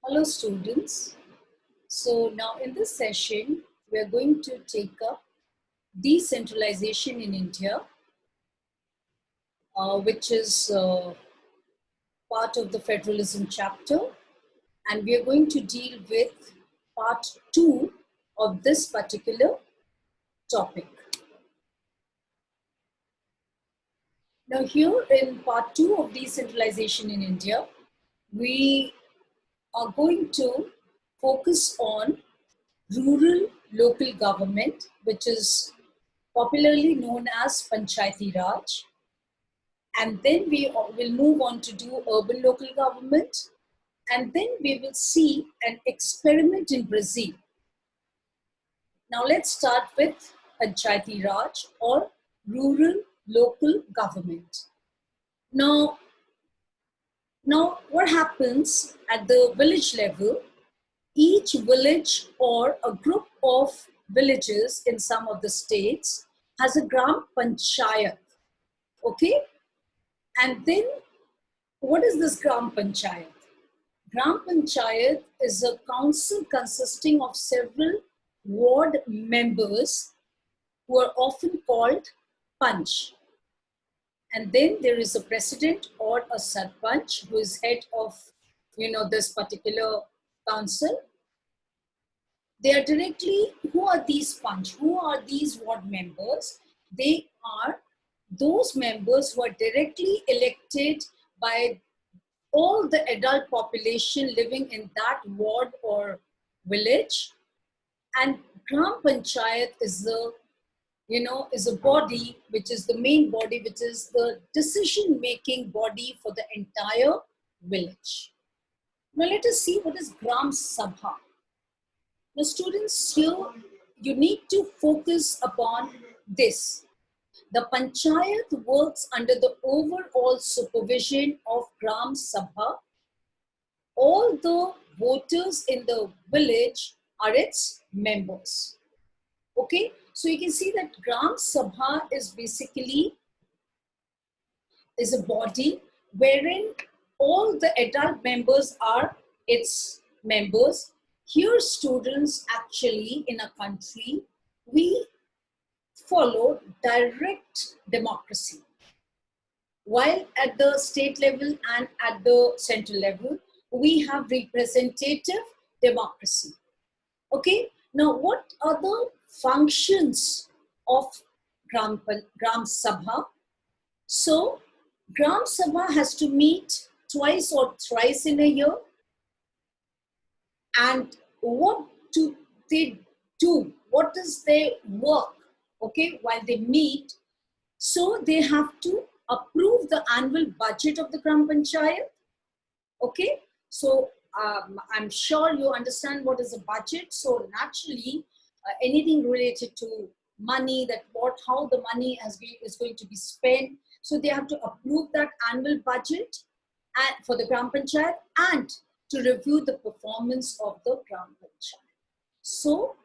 Hello students. So now in this session, we are going to take up decentralization in India, which is part of the Federalism chapter. And we are going to deal with part 2 of this particular topic. Now here in part 2 of decentralization in India, we are going to focus on rural local government, which is popularly known as Panchayati Raj. And then we will move on to do urban local government. And then we will see an experiment in Brazil. Now let's start with Panchayati Raj or rural local government. Now what happens at the village level? Each village or a group of villages in some of the states has a Gram Panchayat. Okay? And then what is this Gram Panchayat? Gram Panchayat is a council consisting of several ward members who are often called Panch. And then there is a president or a Sarpanch who is head of this particular council. They are directly, who are these Panch? Who are these ward members? They are those members who are directly elected by all the adult population living in that ward or village. And Gram Panchayat is a body, which is the main body, which is the decision-making body for the entire village. Now let us see what is Gram Sabha. Now students, here you need to focus upon this. The Panchayat works under the overall supervision of Gram Sabha. All the voters in the village are its members. Okay, so you can see that Gram Sabha is basically a body wherein all the adult members are its members. Here students, actually in a country, we follow direct democracy. While at the state level and at the central level, we have representative democracy. Okay, now what are the functions of Gram Sabha? So, Gram Sabha has to meet twice or thrice in a year. And what do they do? What is their work? Okay, while they meet, so they have to approve the annual budget of the Gram Panchayat. Okay, so I'm sure you understand what is a budget. So naturally, anything related to money, how the money is going to be spent. So they have to approve that annual budget for the Gram Panchayat and to review the performance of the Gram Panchayat. So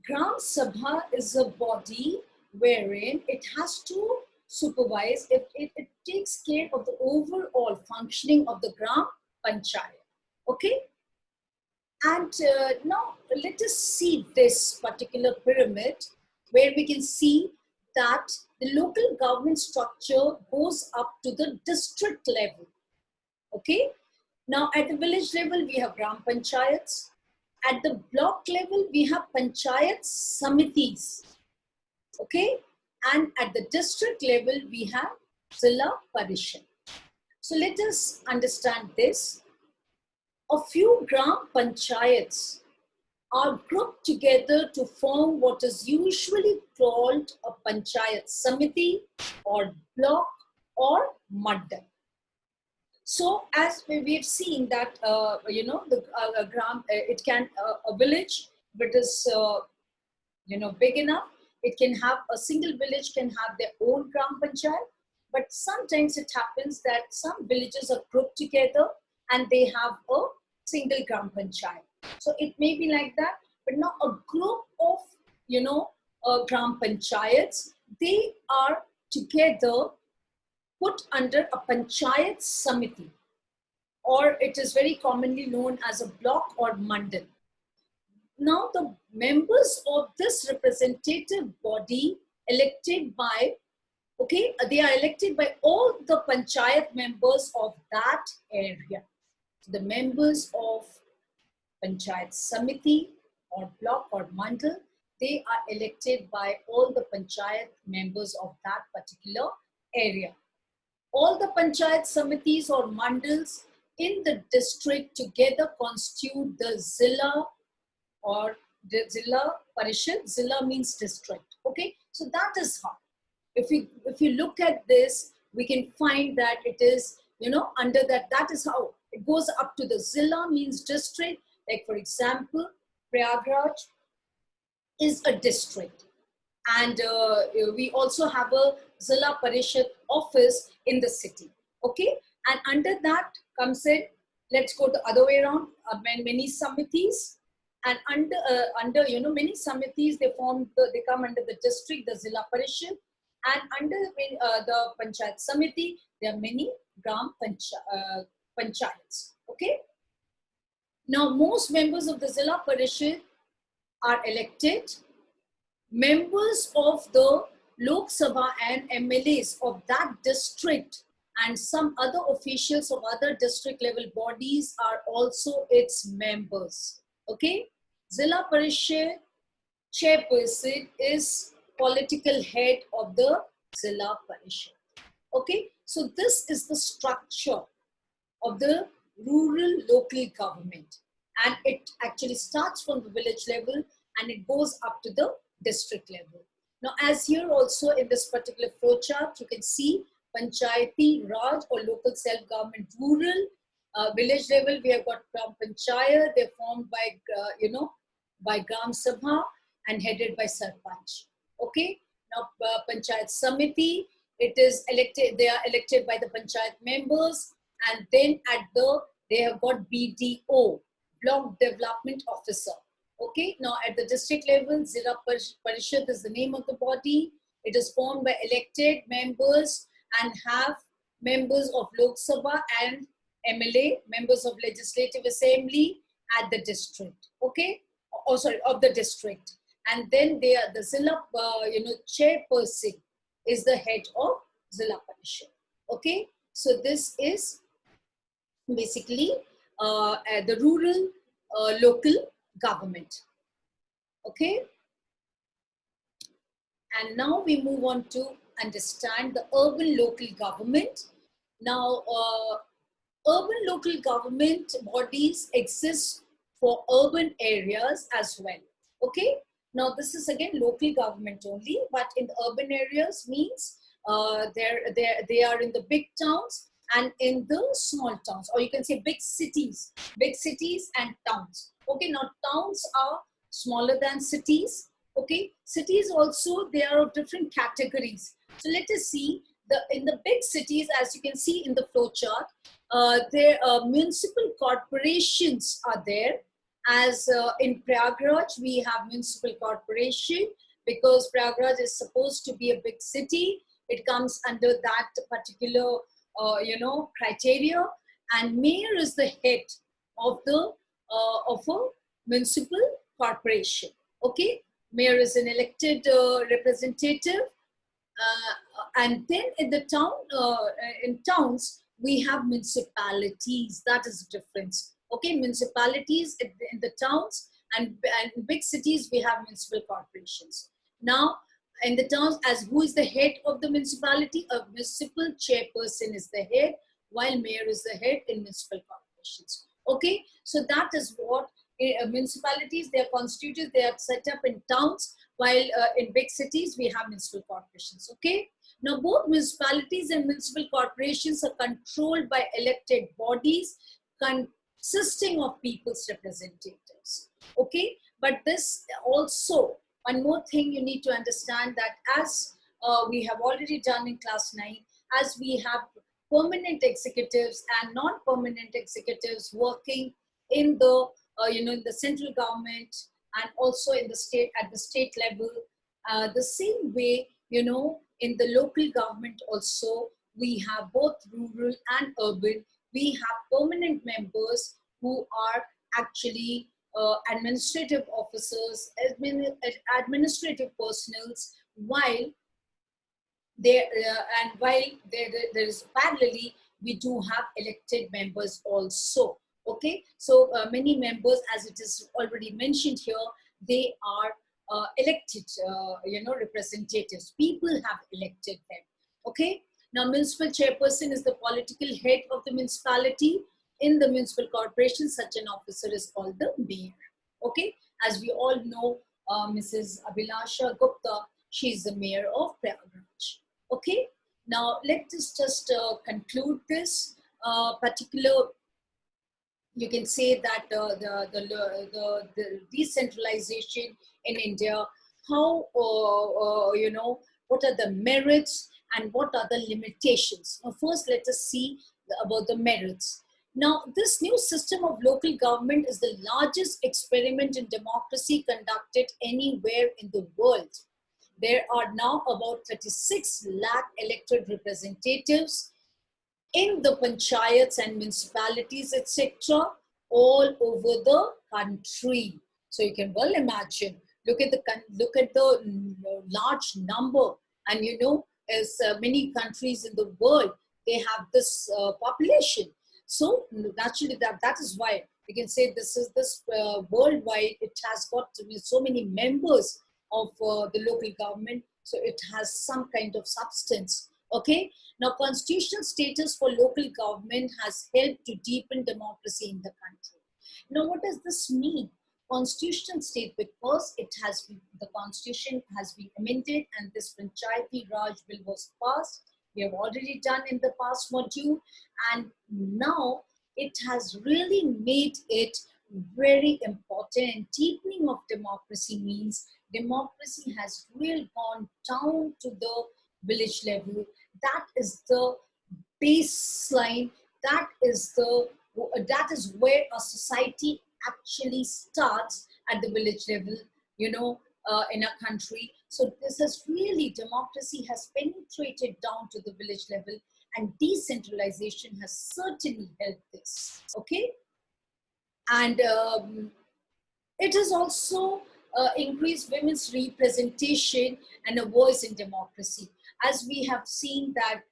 Gram Sabha is a body wherein it has to supervise, it takes care of the overall functioning of the Gram Panchayat. Okay? And now let us see this particular pyramid where we can see that the local government structure goes up to the district level. Okay? Now at the village level, we have Gram Panchayats. At the block level, we have Panchayat Samitis. Okay? And at the district level, we have Zilla Parishad. So let us understand this. A few Gram Panchayats are grouped together to form what is usually called a Panchayat Samiti or block or Madda. So as we've seen that, a village, if it is, big enough, it can have, a single village can have their own Gram Panchayat. But sometimes it happens that some villages are grouped together and they have a single Gram Panchayat. So it may be like that, but now a group of, Gram Panchayats, they are together put under a Panchayat Samiti or it is very commonly known as a block or mandal. Now, the members of this representative body elected by, okay, they are elected by all the panchayat members of that area. So the members of panchayat samiti or block or mandal, they are elected by all the panchayat members of that particular area. All the panchayat samitis or mandals in the district together constitute the zilla or the Zilla Parishad. Zilla means district. Okay, so that is how. If you look at this, we can find that it is, you know, under that. That is how it goes up to the Zilla means district. Like for example, Prayagraj is a district, and we also have a Zilla Parishad office in the city. Okay, and under that comes in. Let's go the other way around. Many samitis. And under many samitis, they come under the district, the Zilla Parishad, and under the Panchayat Samiti, there are many Gram Panchayats. Okay. Now, most members of the Zilla Parishad are elected. Members of the Lok Sabha and MLAs of that district and some other officials of other district level bodies are also its members. Okay, Zilla Parishad chairperson is political head of the Zilla Parishad. Okay, so this is the structure of the rural local government, and it actually starts from the village level and it goes up to the district level. Now, as here also in this particular flowchart, you can see Panchayati Raj or local self-government rural. Village level, we have got Gram Panchayat. They're formed by, by Gram Sabha and headed by Sarpanch. Okay. Now, Panchayat Samiti, it is elected. They are elected by the Panchayat members, and then they have got BDO, Block Development Officer. Okay. Now, at the district level, Zilla Parishad is the name of the body. It is formed by elected members and have members of Lok Sabha and MLA, members of Legislative Assembly at the district, okay? Oh, sorry, of the district. And then they are the Zilla, chairperson is the head of Zilla Parishad, okay? So this is basically the rural local government, okay? And now we move on to understand the urban local government. Now, urban local government bodies exist for urban areas as well. Okay. Now, this is again local government only, but in the urban areas means they are in the big towns and in the small towns, or you can say big cities and towns. Okay. Now, towns are smaller than cities. Okay. Cities also, they are of different categories. So let us see in the big cities, as you can see in the flow chart, there municipal corporations are there. As in Prayagraj, we have municipal corporation because Prayagraj is supposed to be a big city. It comes under that particular, criteria. And mayor is the head of a municipal corporation. Okay, mayor is an elected representative. And then in the in towns, we have municipalities. That is the difference. Okay, municipalities in the towns, and in big cities, we have municipal corporations. Now, in the towns, as who is the head of the municipality? A municipal chairperson is the head, while mayor is the head in municipal corporations. Okay, so that is what municipalities, they are constituted, they are set up in towns, while in big cities, we have municipal corporations. Okay, now both municipalities and municipal corporations are controlled by elected bodies consisting of people's representatives. Okay, but this also, one more thing you need to understand, that as we have already done in class 9, as we have permanent executives and non-permanent executives working in the in the central government and also in the state, at the state level, the same way, in the local government also, we have both rural and urban. we have permanent members who are actually administrative officers, administrative personals, while there and while there is parallelly we do have elected members also. Okay, so many members, as it is already mentioned here, they are elected, representatives. People have elected them. Okay, now municipal chairperson is the political head of the municipality. In the municipal corporation, such an officer is called the mayor. Okay, as we all know, Mrs. Abhilasha Gupta, she is the mayor of Prayagraj. Okay, now let us just conclude this particular. You can say that the decentralization in India, how what are the merits and what are the limitations. Now, first, let us see about the merits. Now, this new system of local government is the largest experiment in democracy conducted anywhere in the world. There are now about 36 lakh elected representatives in the panchayats and municipalities, etc., all over the country. So you can well imagine. Look at the large number, and as many countries in the world, they have this population. So naturally, that is why we can say this worldwide. It has got so many members of the local government, so it has some kind of substance. Okay, now constitutional status for local government has helped to deepen democracy in the country. Now, what does this mean? Constitutional state, because the constitution has been amended and this Panchayati Raj bill was passed. We have already done in the past module, and now it has really made it very important. And deepening of democracy means democracy has really gone down to the village level. That is the baseline. That is where a society actually starts, at the village level, in a country. So this is really, democracy has penetrated down to the village level, and decentralization has certainly helped this. Okay, and it has also increased women's representation and a voice in democracy. As we have seen that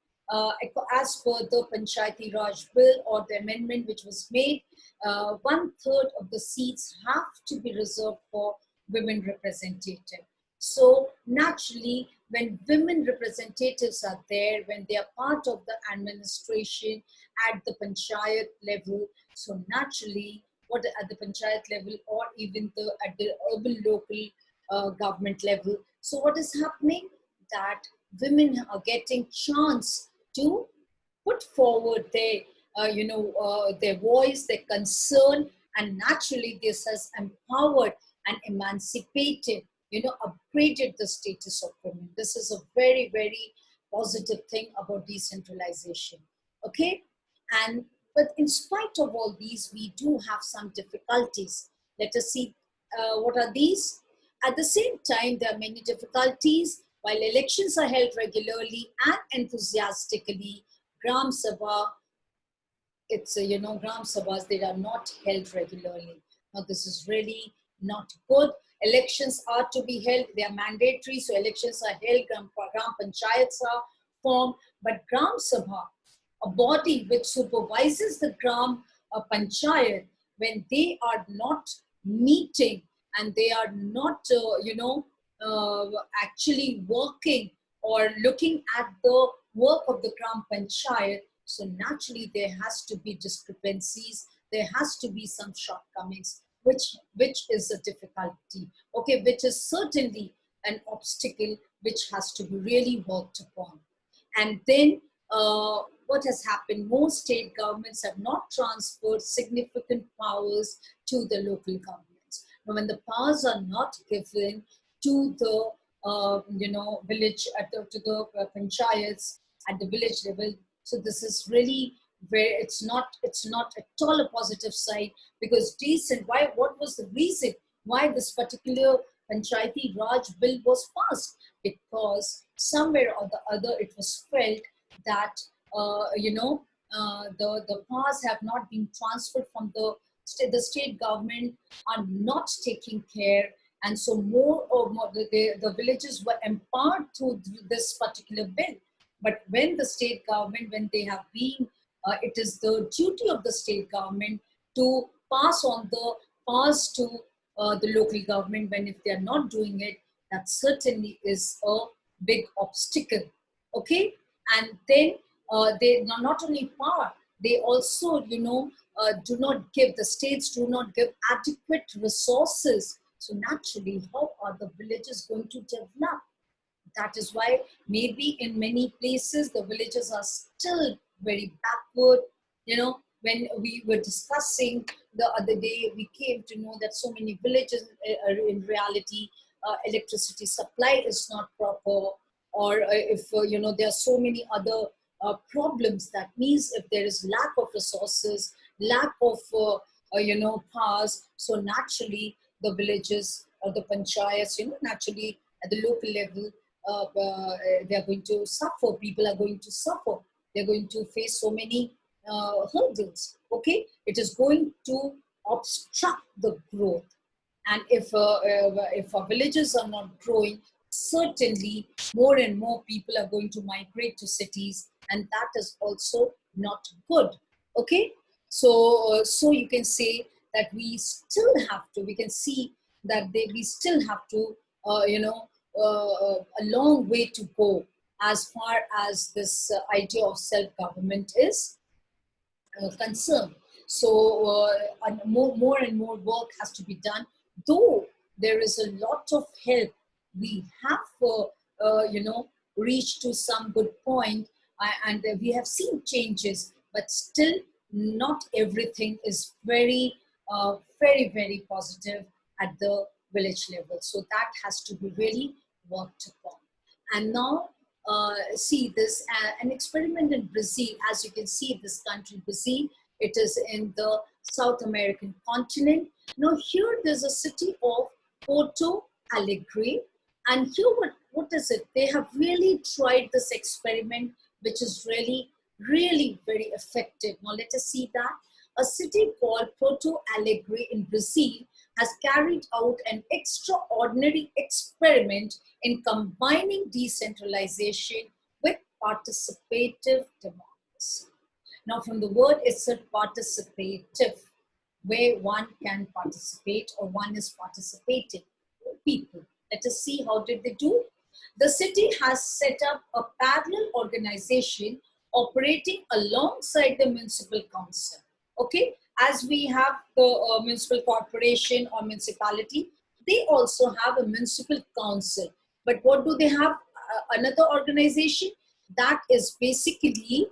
as per the Panchayati Raj bill or the amendment which was made, 1/3 of the seats have to be reserved for women representatives. So naturally, when women representatives are there, when they are part of the administration at the panchayat level, so naturally, what at the panchayat level, or even at the urban local government level, so what is happening? That women are getting chance to put forward their voice, their concern, and naturally this has empowered and emancipated, upgraded the status of women. This is a very, very positive thing about decentralization. Okay, and but in spite of all these, we do have some difficulties. Let us see what are these. At the same time, there are many difficulties. While elections are held regularly and enthusiastically, Gram Sabha, Gram Sabhas, they are not held regularly. Now, this is really not good. Elections are to be held, they are mandatory, so elections are held, Gram Panchayats are formed, but Gram Sabha, a body which supervises the Gram Panchayat, when they are not meeting and they are not, actually working or looking at the work of the Gram Panchayat, so naturally there has to be discrepancies, there has to be some shortcomings, which is a difficulty, okay, which is certainly an obstacle which has to be really worked upon. And then what has happened, most state governments have not transferred significant powers to the local governments. Now, when the powers are not given to the village, to the panchayats at the village level, so this is really where it's not at all a positive side, because what was the reason why this particular Panchayati Raj bill was passed? Because somewhere or the other it was felt that the powers have not been transferred from the state government are not taking care, and so more or more the villages were empowered through this particular bill. But when the state government, when they have been, it is the duty of the state government to pass on the powers to the local government. When if they are not doing it, that certainly is a big obstacle. Okay, and then they not only power, they also, do not give, the states do not give adequate resources. So naturally, how are the villages going to develop? That is why maybe in many places the villages are still very backward. When we were discussing the other day, we came to know that so many villages are in reality, electricity supply is not proper, or if there are so many other problems. That means if there is lack of resources, lack of powers, so naturally the villages or the panchayats, naturally at the local level, they are going to suffer. People are going to suffer. They're going to face so many hurdles. Okay, it is going to obstruct the growth. And if our villages are not growing, certainly more and more people are going to migrate to cities, and that is also not good. Okay, so you can say that we still have to. We can see that we still have to. A long way to go as far as this idea of self-government is concerned. So more and more work has to be done. Though there is a lot of help, we have reached to some good point, and we have seen changes, but still not everything is very positive at the village level. So that has to be really worked upon. And now see this an experiment in Brazil. As you can see, this country Brazil, it is in the South American continent. Now here there's a city of Porto Alegre, and here what is it? They have really tried this experiment, which is really very effective. Now let us see that. A city called Porto Alegre in Brazil has carried out an extraordinary experiment in combining decentralization with participative democracy. Now, from the word itself, participative, where one can participate or one is participating. People. Let us see how did they do. The city has set up a parallel organization operating alongside the municipal council. Okay, as we have the municipal corporation or municipality, they also have a municipal council. But what do they have? Another organization that is basically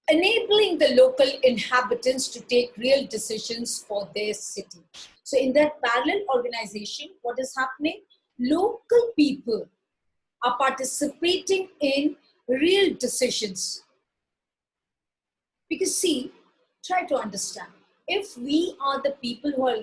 enabling the local inhabitants to take real decisions for their city. So in that parallel organization, what is happening? Local people are participating in real decisions. Because see, try to understand. If we are the people who are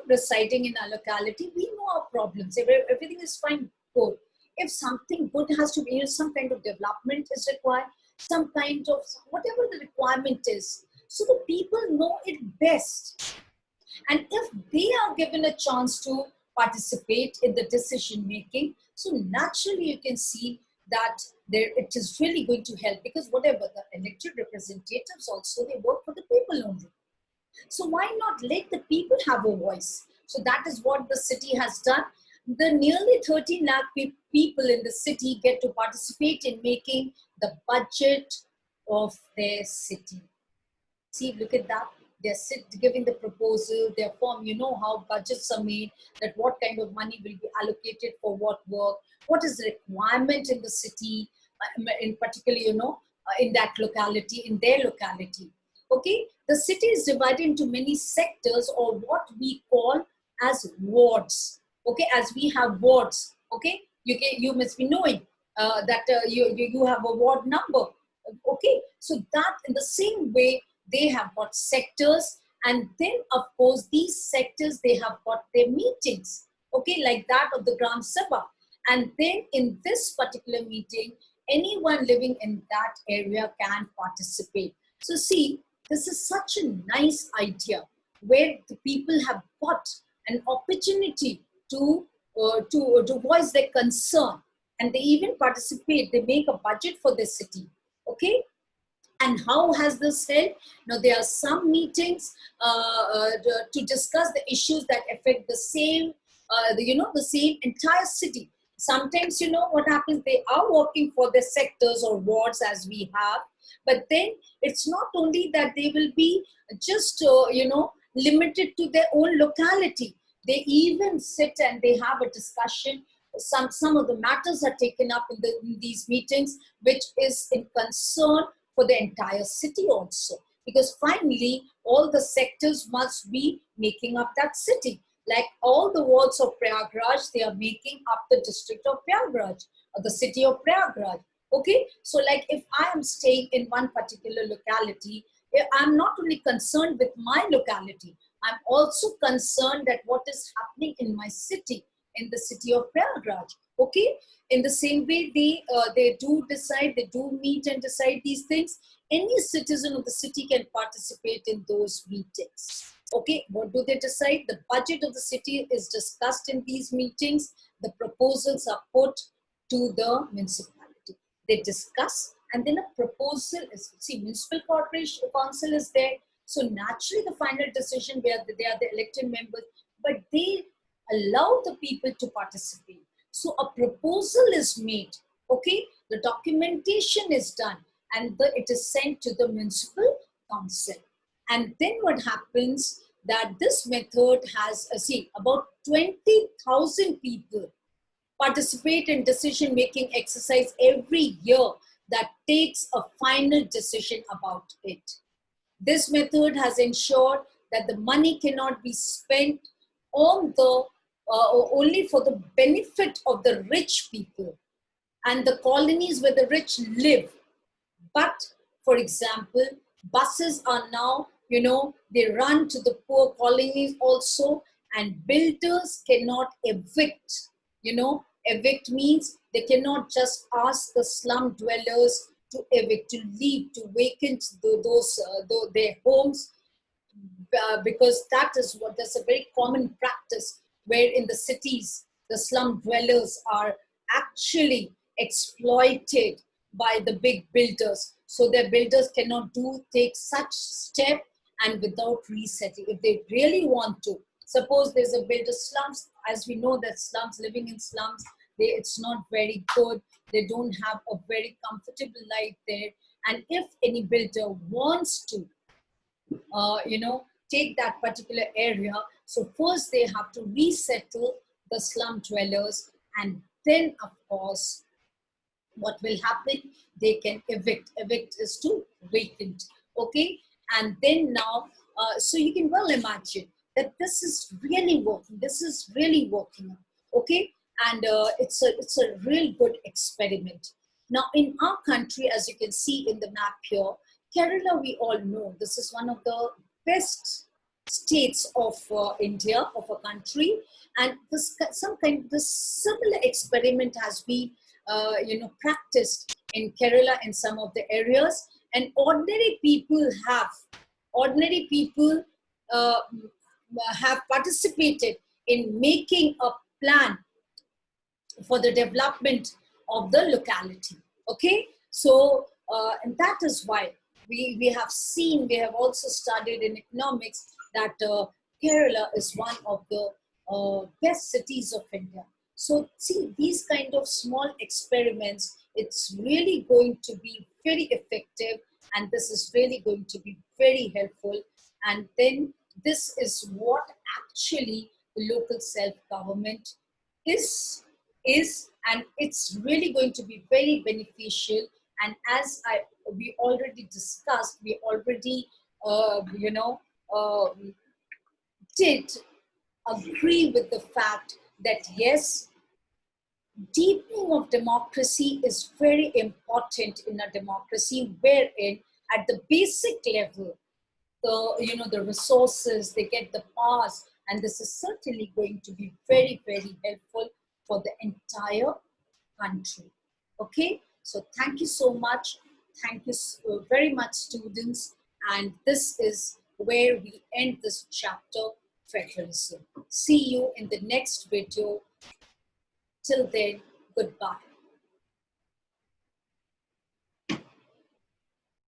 residing in our locality, we know our problems. Everything is fine, good. If something good has to be, some kind of development is required, some kind of whatever the requirement is, so the people know it best. And if they are given a chance to participate in the decision making, so naturally you can see that it is really going to help, because whatever the elected representatives also, they work for the people only. So why not let the people have a voice? So that is what the city has done. The nearly 13 lakh people in the city get to participate in making the budget of their city. See, look at that. They're giving the proposal, their form, how budgets are made, that what kind of money will be allocated for what work, what is the requirement in the city, in particular, in that locality, in their locality. Okay, the city is divided into many sectors, or what we call as wards. Okay, as we have wards. Okay, you must be knowing that you have a ward number. Okay, so that in the same way, they have got sectors, and then of course these sectors, they have got their meetings, okay, like that of the Gram Sabha. And then in this particular meeting, anyone living in that area can participate. So see, this is such a nice idea where the people have got an opportunity to voice their concern, and they even participate. They make a budget for their city. Okay, and how has this helped? Now, there are some meetings to discuss the issues that affect the same, the same entire city. Sometimes, what happens, they are working for their sectors or wards as we have, but then it's not only that they will be just, limited to their own locality. They even sit and they have a discussion. Some of the matters are taken up in these meetings, which is in concern for the entire city also, because finally all the sectors must be making up that city. Like all the wards of Prayagraj, they are making up the district of Prayagraj or the city of Prayagraj. Okay, so like if I am staying in one particular locality, I'm not only concerned with my locality, I'm also concerned that what is happening in my city, in the city of Prayagraj. Okay, in the same way, they do decide, they do meet and decide these things. Any citizen of the city can participate in those meetings. Okay, what do they decide? The budget of the city is discussed in these meetings. The proposals are put to the municipality. They discuss, and then a proposal is, see, municipal corporation council is there. So naturally, the final decision, where they are the elected members, but they allow the people to participate. So a proposal is made, okay, the documentation is done, and it is sent to the municipal council. And then what happens, that this method has, about 20,000 people participate in decision-making exercise every year that takes a final decision about it. This method has ensured that the money cannot be spent on the only for the benefit of the rich people and the colonies where the rich live. But, for example, buses are now, they run to the poor colonies also, and builders cannot evict. Evict means they cannot just ask the slum dwellers to evict, to leave, to vacate their homes, because that's a very common practice, where in the cities the slum dwellers are actually exploited by the big builders. So their builders cannot take such step and without resetting. If they really want to, suppose there's a builder slums, as we know that slums, living in slums, it's not very good. They don't have a very comfortable life there. And if any builder wants to, take that particular area, so first they have to resettle the slum dwellers, and then of course what will happen, they can evict. Evict is to vacant. Okay, and then now, so you can well imagine that this is really working. This is really working. Okay, and it's a real good experiment. Now in our country, as you can see in the map here, Kerala, we all know this is one of the best states of India, of a country, and this similar experiment has been practiced in Kerala in some of the areas, and ordinary people have participated in making a plan for the development of the locality. Okay, so and that is why we have also studied in economics that Kerala is one of the best cities of India. So see, these kind of small experiments, it's really going to be very effective, and this is really going to be very helpful. And then this is what actually the local self-government is, and it's really going to be very beneficial. And as we already discussed, we already did agree with the fact that yes, deepening of democracy is very important in a democracy, wherein at the basic level, the resources, they get the powers, and this is certainly going to be very, very helpful for the entire country. Okay, So thank you so much. Thank you very much, students. And this is where we end this chapter, Federalism. See you in the next video. Till then, goodbye.